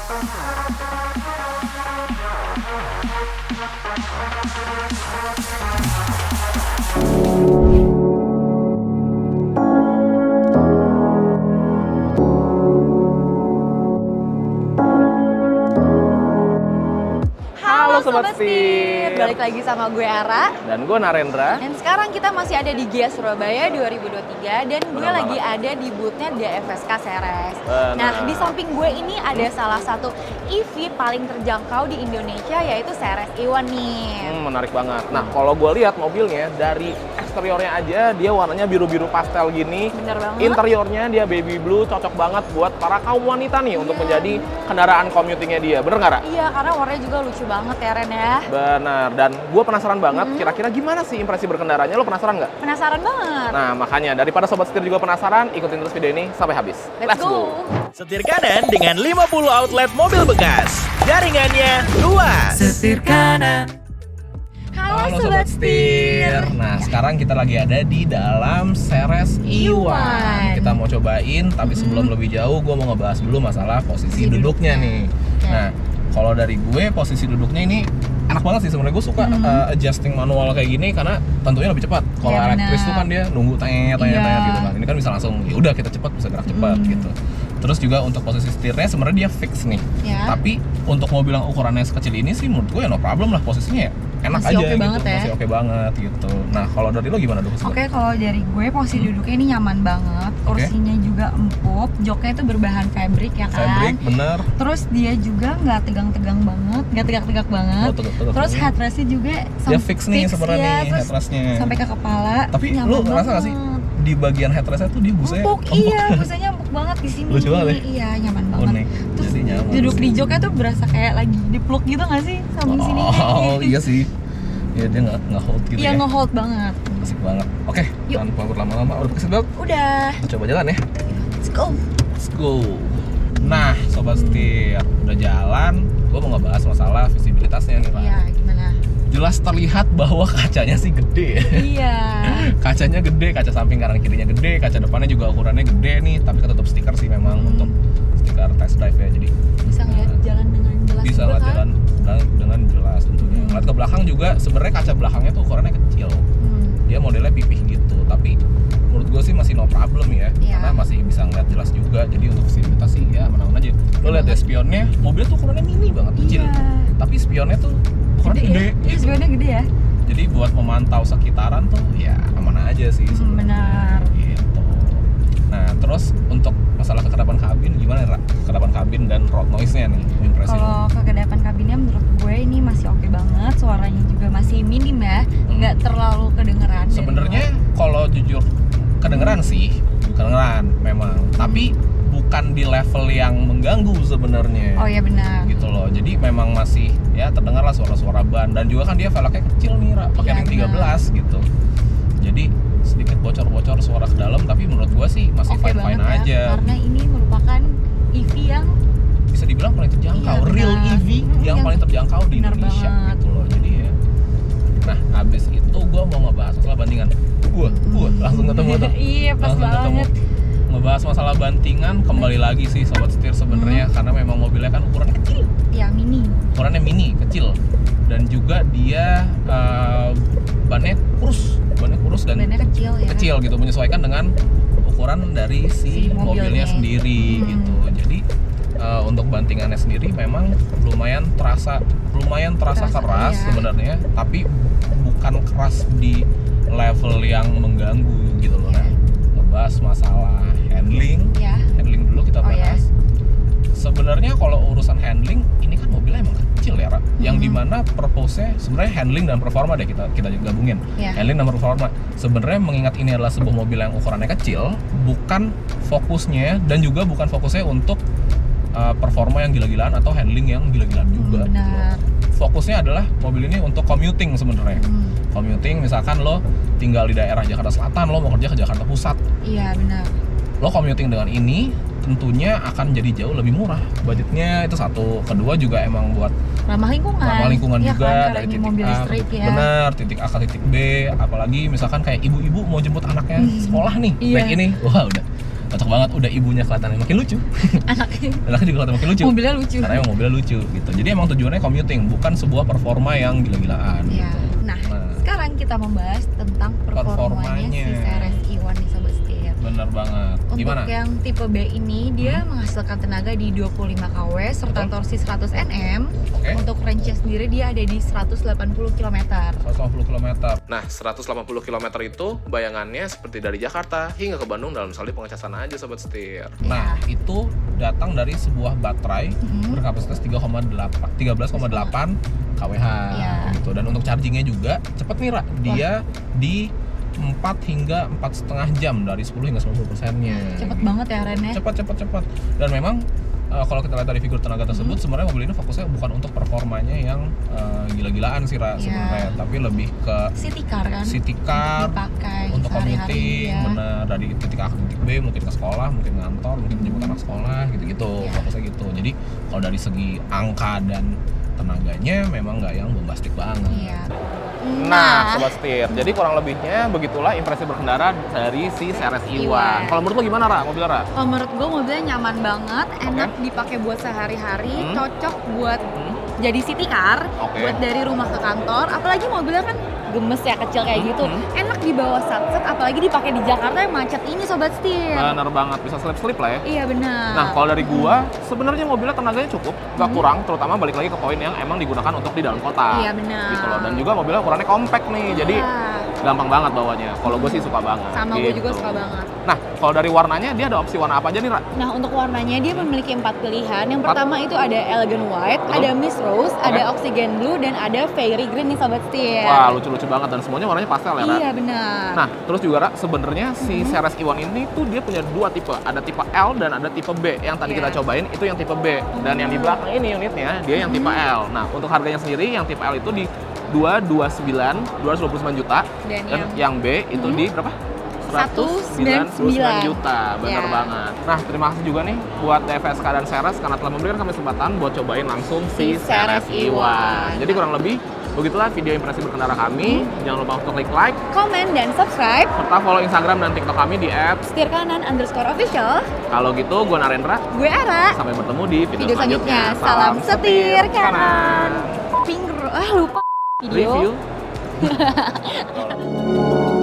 Halo Sobat Setir, balik lagi sama gue Ara. Dan gue Narendra. Dan sekarang kita masih ada di GIA Surabaya 2023 dan gue Benar lagi banget. ada di boothnya DFSK Ceres. Benar. Nah, di samping gue ini ada salah satu EV paling terjangkau di Indonesia yaitu Ceres E1 nih. Menarik banget. Nah, kalau gue lihat mobilnya dari eksteriornya aja dia warnanya biru-biru pastel gini. Bener banget. Interiornya dia baby blue, cocok banget buat para kaum wanita nih untuk menjadi kendaraan commutingnya dia. Bener nggak, Ra? Iya, karena warnanya juga lucu banget ya Ren ya. Benar. Dan gue penasaran banget kira-kira gimana sih impresi berkendaranya. Lo penasaran nggak? Penasaran banget. Nah, makanya daripada Sobat Setir juga penasaran, ikutin terus video ini sampai habis. Let's go. Setir kanan dengan 50 outlet mobil bekas. Jaringannya luas. Setir kanan. Halo Sobat Setir. Nah, sekarang kita lagi ada di dalam Ceres E1. Kita mau cobain, tapi sebelum lebih jauh, gue mau ngebahas dulu masalah posisi duduknya nih. Oke. Nah, kalau dari gue, posisi duduknya ini enak banget sih sebenarnya. Gue suka adjusting manual kayak gini karena tentunya lebih cepat. Kalau Iya, elektris benar. tuh kan dia nunggu tanya gitu kan. Ini kan bisa langsung, ya udah kita cepat, bisa gerak cepat gitu. Terus juga untuk posisi setirnya sebenarnya dia fix nih. Ya. Tapi untuk mobil yang ukurannya sekecil ini sih menurut gue ya no problem lah, posisinya ya enak Masih aja oke gitu. banget ya. Masih oke banget gitu. Nah, kalau dari lo gimana dong? Oke, kalau dari gue posisi duduknya ini nyaman banget, kursinya juga empuk, joknya itu berbahan fabric ya kan. Fabric, bener. Terus dia juga nggak tegang-tegang banget, nggak tegak-tegak banget. Oh, tegak-tegak Terus banget. headrestnya juga Dia fix nih sebenarnya ya, nih terus headrestnya. sampai ke kepala. Tapi nyaman lu ngerasa nggak sih banget. di bagian headrestnya tuh dia busanya Empuk, iya, busanya empuk banget di sini. Lucu banget ya? Iya, nyaman banget. Unik. Terus Jadi nyaman duduk sih. di joknya tuh berasa kayak lagi dipeluk gitu nggak sih samping sini? Oh iya sih. Ya dia nggak hold gitu Iya, ya. nge-hold banget. Asik banget. Oke, Yuk. tanpa berlama-lama udah pakai seatbelt. Udah, Kita coba jalan ya. let's go. Let's go. Nah, Sobat Setir, udah jalan. Gue mau ngebahas masalah visibilitasnya nih, Pak. Iya, gimana? Jelas terlihat bahwa kacanya sih gede. Iya. Kacanya gede, kaca samping kanan kirinya gede, kaca depannya juga ukurannya gede nih, tapi ketutup stiker sih memang untuk stiker test drive ya. Jadi Bisa ngeliat jalan dengan jelas bisa juga lihat kan? jalan dengan jelas tentunya. Ngeliat ke belakang juga sebenarnya kaca belakangnya tuh ukurannya kecil. Dia modelnya pipih gitu, tapi menurut gue sih masih no problem ya, Iya. karena masih bisa ngeliat jelas juga. Jadi untuk visibilitas sih ya aman-aman aja. Lo lihat ya spionnya, mobilnya tuh ukurannya mini banget, kecil. Iya. Tapi spionnya tuh ukurannya gede. ya? Iya, gitu. sebenarnya gede ya. Jadi buat memantau sekitaran tuh ya aman aja sih sebenarnya. Benar. Gitu. Nah, terus untuk masalah kekedapan kabin gimana, Ra? Kekedapan kabin dan road noise-nya nih, impresi lo. Kalau kekedapan kabinnya menurut gue ini masih oke banget, suaranya juga masih minim ya, nggak terlalu kedengeran. dan Sebenarnya kalau jujur kedengeran sih, kedengeran memang, tapi bukan di level yang mengganggu sebenarnya. Oh iya benar. Gitu loh. Jadi memang masih ya terdengar lah suara-suara ban, dan juga kan dia velgnya kecil nih, Ra, pakai Iya, ring 13 gitu. Jadi sedikit bocor-bocor suara ke dalam, tapi menurut gua sih masih Oke fine-fine banget aja. ya, karena ini merupakan EV yang Bisa dibilang paling terjangkau, Iya, real benar. EV yang paling terjangkau di benar Indonesia banget. gitu loh. Jadi ya. Nah, habis itu gua mau ngebahas masalah bandingan. Gua langsung ketemu tuh. Iya, pas Langsung ketemu. banget. Ngebahas masalah bantingan, kembali lagi sih Sobat Setir sebenarnya, karena memang mobilnya kan ukurannya kecil. Ya mini. Ukurannya mini, kecil. Dan juga dia bannya kurus dan Bannya kecil ya. kecil gitu, menyesuaikan dengan ukuran dari si Si mobilnya mobilnya. sendiri gitu. Jadi untuk bantingannya sendiri memang lumayan terasa Terasa, keras iya. sebenarnya, tapi bukan keras di level yang mengganggu gitu loh. Iya. Nah, ngebahas masalah handling dulu kita Oh, ya. bahas. Sebenarnya kalau urusan handling ini kan mobilnya emang kecil ya, Ra. Yang dimana purpose-nya sebenarnya handling dan performa deh kita gabungin. Iya. Handling dan performa. Sebenarnya mengingat ini adalah sebuah mobil yang ukurannya kecil, bukan fokusnya dan juga bukan fokusnya untuk performa yang gila-gilaan atau handling yang gila-gilaan juga. gitu loh. Benar. Fokusnya adalah mobil ini untuk commuting sebenarnya. Commuting, misalkan lo tinggal di daerah Jakarta Selatan, lo mau kerja ke Jakarta Pusat. Iya benar. Lo commuting dengan ini tentunya akan jadi jauh lebih murah. Budgetnya itu satu. Kedua juga emang buat Ramah lingkungan. ramah lingkungan Iya juga, kan, karena dari ini titik mobil A listrik ya. bener, titik A ke titik B. Apalagi misalkan kayak ibu-ibu mau jemput anaknya sekolah nih, Iya. naik ini, wah udah Cocok banget, udah ibunya kelihatan makin lucu. Anaknya Anaknya juga kelihatan makin lucu. mobilnya lucu. Karena emang mobilnya lucu gitu. Jadi emang tujuannya commuting, bukan sebuah performa yang gila-gilaan. Ya. Gitu. Nah, sekarang kita membahas tentang performanya si Ceres E1 nih Sobat Setir. Bener banget. Untuk Gimana? yang tipe B ini dia menghasilkan tenaga di 25 kW serta Betul. torsi 100 Nm. Oke. Untuk range-nya sendiri dia ada di 180 km. 180 km. Nah, 180 km itu bayangannya seperti dari Jakarta hingga ke Bandung dalam sekali pengecasan aja Sobat Setir. Nah, itu datang dari sebuah baterai berkapasitas 13,8 kWh Iya. gitu. Dan untuk chargingnya juga cepet nih, Ra. Dia di 4 hingga 4,5 jam dari 10 hingga 90%-nya. Cepet banget ya Ren ya. Cepat. Dan memang kalau kita lihat dari figur tenaga tersebut, sebenarnya mobil ini fokusnya bukan untuk performanya yang gila-gilaan sih, Ra, sebenarnya, tapi lebih ke City car kan. city car Dipakai untuk sehari-hari, commuting, ya. benar, dari titik A ke titik B, mungkin ke sekolah, mungkin ngantor, mungkin jemput anak sekolah, gitu-gitu, Iya. fokusnya gitu. Jadi kalau dari segi angka dan tenaganya memang nggak yang bombastik banget. Iya. Nah, Sobat Setir, jadi kurang lebihnya begitulah impresi berkendara dari si Ceres E1. Kalau menurut lo gimana, Ra, mobil Ra? Kalau menurut gue mobilnya nyaman banget, enak dipakai buat sehari-hari, cocok buat jadi city car, Oke. buat dari rumah ke kantor. Apalagi mobilnya kan gemes ya, kecil kayak gitu, enak dibawa satset, apalagi dipakai di Jakarta yang macet ini Sobat Setir. Bener banget, bisa slip-slip lah ya. Iya benar. Nah, kalau dari gua, sebenarnya mobilnya tenaganya cukup, nggak kurang, terutama balik lagi ke poin yang emang digunakan untuk di dalam kota. Iya, benar. Gitu loh. Dan juga mobilnya ukurannya compact nih, jadi gampang banget bawanya. Kalau gue sih suka banget. Sama gue juga suka banget. Nah, kalau dari warnanya dia ada opsi warna apa aja nih, Ra? Nah, untuk warnanya dia memiliki 4 pilihan. Yang pertama itu ada elegant white, Betul. ada mist rose, ada oxygen blue, dan ada fairy green nih Sobat Setir. Wah, lucu-lucu banget dan semuanya warnanya pastel ya, Ra? Iya benar. Nah, terus juga, Ra, sebenarnya si Ceres E1 ini tuh dia punya 2 tipe. Ada tipe L dan ada tipe B. Yang tadi kita cobain itu yang tipe B. Dan yang di belakang ini unitnya, dia yang tipe L. Nah, untuk harganya sendiri, yang tipe L itu di 229 juta. Dan yang B itu di berapa? 199 juta, bener Ya. banget. Nah, terima kasih juga nih buat DVSK dan Ceres karena telah memberikan kami kesempatan buat cobain langsung si Ceres E1. Jadi kurang lebih begitulah video impresi berkendara kami. Jangan lupa untuk klik like, komen dan subscribe serta follow Instagram dan TikTok kami di @setirkanan_official. Kalau gitu, gue Narendra. Gue Ara. Sampai bertemu di video Selanjutnya, salam setir kanan. Lupa video. Review.